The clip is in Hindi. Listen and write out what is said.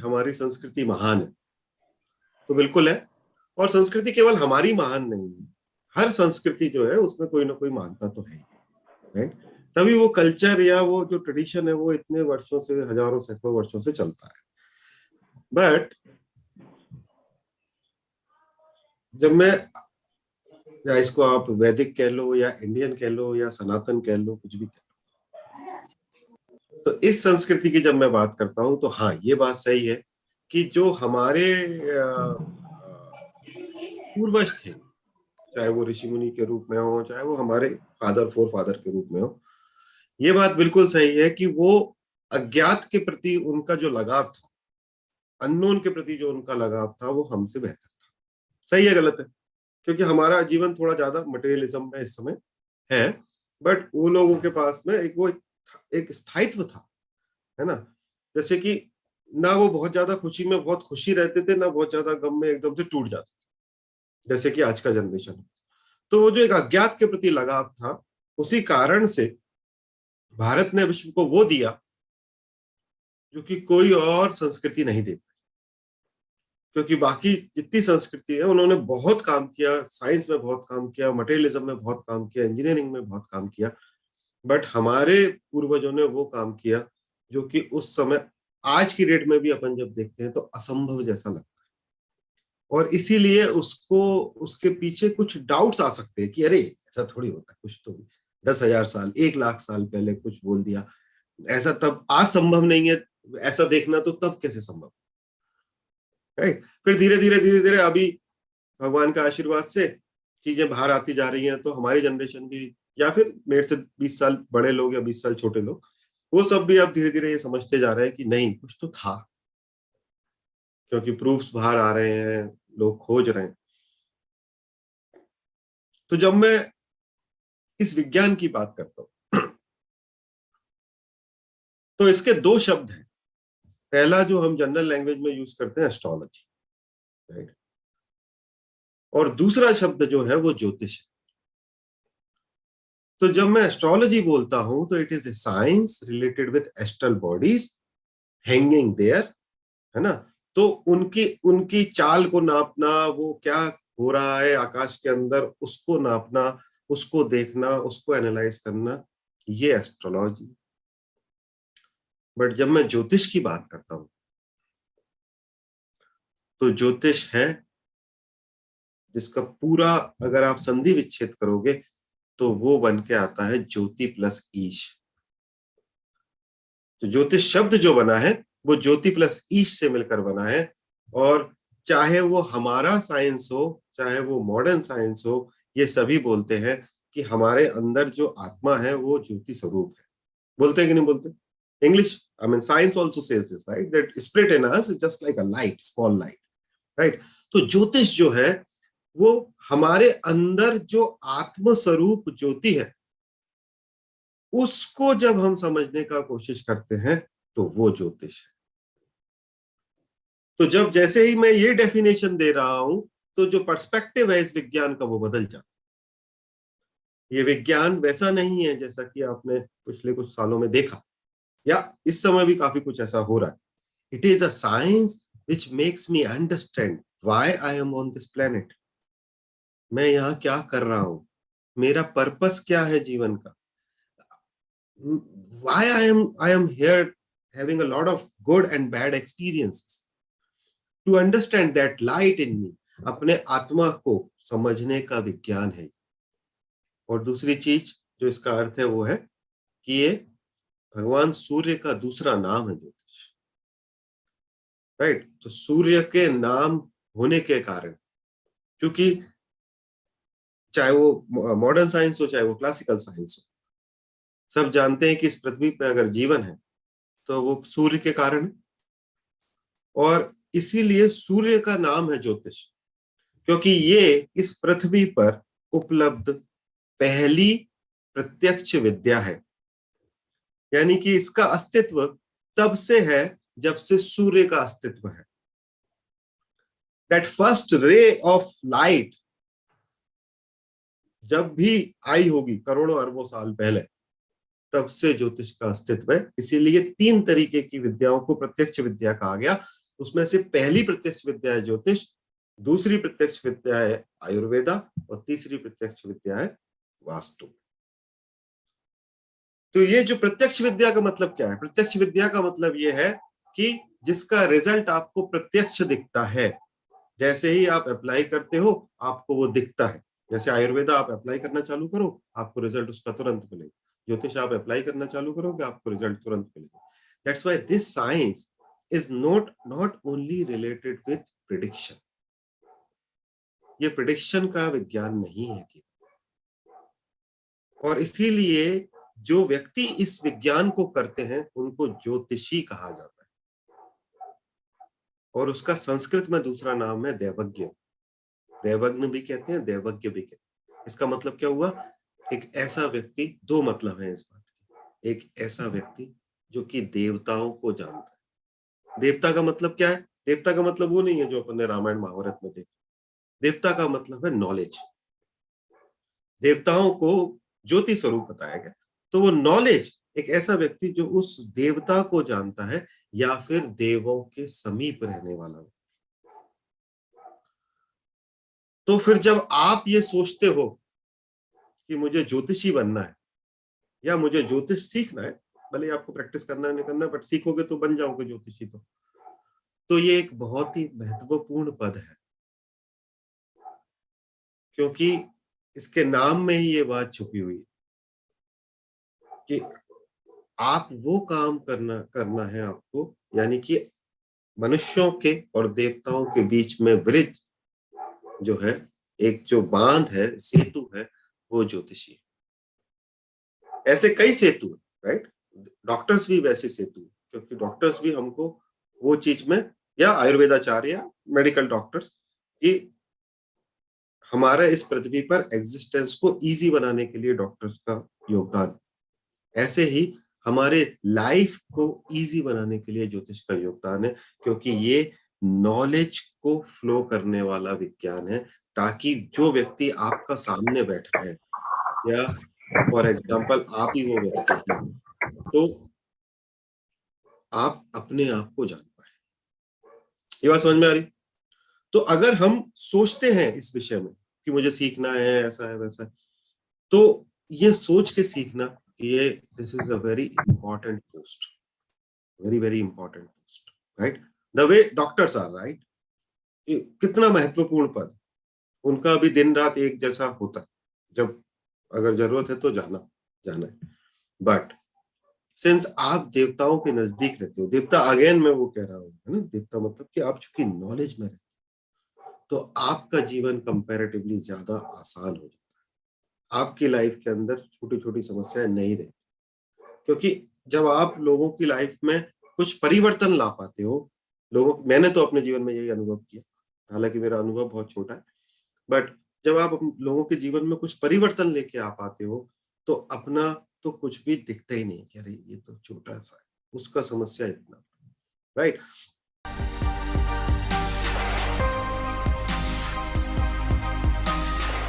हमारी संस्कृति महान है, तो बिल्कुल है। और संस्कृति केवल हमारी महान नहीं है, हर संस्कृति जो है उसमें कोई ना कोई महानता तो है, राइट। तभी वो कल्चर या वो जो ट्रेडिशन है वो इतने वर्षों से, हजारों सैकड़ों वर्षों से चलता है। बट जब मैं, या इसको आप वैदिक कह लो या इंडियन कह लो या सनातन कह लो, कुछ भी कह लो, तो इस संस्कृति की जब मैं बात करता हूं तो हाँ, ये बात सही है कि जो हमारे पूर्वज थे, चाहे वो ऋषि मुनि के रूप में हो, चाहे वो हमारे फादर फोर फादर के रूप में हो, ये बात बिल्कुल सही है कि वो अज्ञात के प्रति उनका जो लगाव था, अननोन के प्रति जो उनका लगाव था, वो हमसे बेहतर था। सही है गलत है? क्योंकि हमारा जीवन थोड़ा ज्यादा मटेरियलिज्म में इस समय है, बट वो लोगों के पास में एक स्थायित्व था, है ना। जैसे कि ना वो बहुत ज्यादा खुशी में बहुत खुशी रहते थे, ना बहुत ज्यादा गम में एकदम से टूट जाते थे, जैसे कि आज का जनरेशन। तो वो जो एक अज्ञात के प्रति लगाव था, उसी कारण से भारत ने विश्व को वो दिया जो कि कोई और संस्कृति नहीं दे पाई। क्योंकि बाकी जितनी संस्कृति है उन्होंने बहुत काम किया, साइंस में बहुत काम किया, मटेरियलिज्म में बहुत काम किया, इंजीनियरिंग में बहुत काम किया, बट हमारे पूर्वजों ने वो काम किया जो कि उस समय, आज की डेट में भी अपन जब देखते हैं तो असंभव जैसा लगता है। और इसीलिए उसको, उसके पीछे कुछ डाउट्स आ सकते हैं कि अरे ऐसा थोड़ी होता है, कुछ तो 10,000 साल 1 लाख साल पहले कुछ बोल दिया, ऐसा तब आज संभव नहीं है, ऐसा देखना तो तब कैसे संभव, राइट। फिर धीरे धीरे धीरे धीरे अभी भगवान का आशीर्वाद से चीजें बाहर आती जा रही हैं, तो हमारी जनरेशन भी, या फिर मेरे से 20 साल बड़े लोग या 20 साल छोटे लोग, वो सब भी अब धीरे धीरे ये समझते जा रहे हैं कि नहीं, कुछ तो था, क्योंकि प्रूफ्स बाहर आ रहे हैं, लोग खोज रहे हैं। तो जब मैं इस विज्ञान की बात करता हूं तो इसके दो शब्द हैं। पहला जो हम जनरल लैंग्वेज में यूज करते हैं, एस्ट्रोलॉजी, राइट। और दूसरा शब्द जो है वो ज्योतिष है। तो जब मैं एस्ट्रोलॉजी बोलता हूं तो it is a science related with astral bodies hanging there, है ना। तो उनकी उनकी चाल को नापना, वो क्या हो रहा है आकाश के अंदर, उसको नापना, उसको देखना, उसको एनालाइज करना, ये एस्ट्रोलॉजी। बट जब मैं ज्योतिष की बात करता हूं तो ज्योतिष है जिसका पूरा, अगर आप संधि विच्छेद करोगे तो वो बन के आता है ज्योति प्लस ईश। तो ज्योतिष शब्द जो बना है वो ज्योति प्लस ईश से मिलकर बना है। और चाहे वो हमारा साइंस हो, चाहे वो मॉडर्न साइंस हो, ये सभी बोलते हैं कि हमारे अंदर जो आत्मा है वो ज्योति स्वरूप है। बोलते हैं कि नहीं बोलते? English, I mean science also says this, right, that spirit in us is just like a light, small light, right. तो ज्योतिष जो है वो हमारे अंदर जो आत्म स्वरूप ज्योति है, उसको जब हम समझने का कोशिश करते हैं तो वो ज्योतिष है। तो जब जैसे ही मैं ये डेफिनेशन दे रहा हूं तो जो पर्सपेक्टिव है इस विज्ञान का वो बदल जाता है। ये विज्ञान वैसा नहीं है जैसा कि आपने पिछले कुछ सालों में देखा, या इस समय भी काफी कुछ ऐसा हो रहा है। It is a science which makes me understand why I am on this planet. मैं यहाँ क्या कर रहा हूं, मेरा पर्पस क्या है जीवन का, why I am here having a lot of good and bad experiences, to understand that light in me, अपने आत्मा को समझने का विज्ञान है। और दूसरी चीज जो इसका अर्थ है वो है कि ये भगवान सूर्य का दूसरा नाम है ज्योतिष, राइट। तो सूर्य के नाम होने के कारण, क्योंकि चाहे वो मॉडर्न साइंस हो चाहे वो क्लासिकल साइंस हो, सब जानते हैं कि इस पृथ्वी पे अगर जीवन है तो वो सूर्य के कारण है। और इसीलिए सूर्य का नाम है ज्योतिष, क्योंकि ये इस पृथ्वी पर उपलब्ध पहली प्रत्यक्ष विद्या है। यानी कि इसका अस्तित्व तब से है जब से सूर्य का अस्तित्व है। That first ray of light जब भी आई होगी करोड़ों अरबों साल पहले, तब से ज्योतिष का अस्तित्व है। इसीलिए 3 तरीके की विद्याओं को प्रत्यक्ष विद्या कहा गया। उसमें से पहली प्रत्यक्ष विद्या है ज्योतिष, दूसरी प्रत्यक्ष विद्या है आयुर्वेदा और तीसरी प्रत्यक्ष विद्या है वास्तु। तो ये जो प्रत्यक्ष विद्या का मतलब क्या है? प्रत्यक्ष विद्या का मतलब ये है कि जिसका रिजल्ट आपको प्रत्यक्ष दिखता है, जैसे ही आप अप्लाई करते हो आपको वो दिखता है। जैसे आयुर्वेदा आप अप्लाई करना चालू करो, आपको रिजल्ट उसका तुरंत मिलेगा। ज्योतिष आप अप्लाई करना चालू करोगे, आपको रिजल्ट तुरंत मिलेगा। That's why this science is not only related with prediction. ये प्रिडिक्शन का विज्ञान नहीं है कि, और इसीलिए जो व्यक्ति इस विज्ञान को करते हैं उनको ज्योतिषी कहा जाता है, और उसका संस्कृत में दूसरा नाम है दैवज्ञ। दैवज्ञ भी कहते हैं, दैवज्ञ भी कहते हैं। इसका मतलब क्या हुआ? एक ऐसा व्यक्ति, दो मतलब है इस बात के। एक ऐसा व्यक्ति जो कि देवताओं को जानता है। देवता का मतलब क्या है? देवता का मतलब वो नहीं है जो अपन ने रामायण महाभारत में देखा। देवता का मतलब है नॉलेज। देवताओं को ज्योति स्वरूप बताया गया, तो वो नॉलेज, एक ऐसा व्यक्ति जो उस देवता को जानता है या फिर देवों के समीप रहने वाला। तो फिर जब आप ये सोचते हो कि मुझे ज्योतिषी बनना है या मुझे ज्योतिष सीखना है, भले आपको प्रैक्टिस करना है नहीं करना है, बट सीखोगे तो बन जाओगे ज्योतिषी। तो ये एक बहुत ही महत्वपूर्ण पद है, क्योंकि इसके नाम में ही ये बात छुपी हुई है कि आप वो काम करना है आपको, यानी कि मनुष्यों के और देवताओं के बीच में ब्रिज जो है, एक जो बांध है, सेतु है, वो ज्योतिषी है। ऐसे कई सेतु है, राइट? डॉक्टर्स भी वैसे सेतु है, क्योंकि डॉक्टर्स भी हमको वो चीज में, या आयुर्वेदाचार्य या मेडिकल डॉक्टर्स, ये हमारे इस पृथ्वी पर एग्जिस्टेंस को इजी बनाने के लिए डॉक्टर्स का योगदान। ऐसे ही हमारे लाइफ को इजी बनाने के लिए ज्योतिष का योगदान है, क्योंकि ये नॉलेज को फ्लो करने वाला विज्ञान है, ताकि जो व्यक्ति आपका सामने बैठा है, या फॉर एग्जाम्पल आप ही वो व्यक्ति हैं, तो आप अपने आप को जान पाए। ये बात समझ में आ रही? तो अगर हम सोचते हैं इस विषय में कि मुझे सीखना है, ऐसा है वैसा है, तो ये सोच के सीखना कि ये this is a very important post, very very important post, right? The way doctors are, right? कितना महत्वपूर्ण पद, उनका भी दिन रात एक जैसा होता है। जब अगर जरूरत है तो जाना जाना है, बट सिंस आप देवताओं के नजदीक रहते हो, देवता अगेन मैं वो कह रहा हूँ, है ना, देवता मतलब कि आप चूंकि नॉलेज में रहते हो, तो आपका जीवन कंपैरेटिवली ज्यादा आसान हो जाता है। आपकी लाइफ के अंदर छोटी छोटी समस्याएं नहीं रहती, क्योंकि जब आप लोगों की लाइफ में कुछ परिवर्तन ला पाते हो, मैंने तो अपने जीवन में यही अनुभव किया, हालांकि मेरा अनुभव बहुत छोटा है, बट जब आप लोगों के जीवन में कुछ परिवर्तन लेके आ पाते हो, तो अपना तो कुछ भी दिखता ही नहीं कि अरे ये तो छोटा सा है, उसका समस्या इतना, राइट?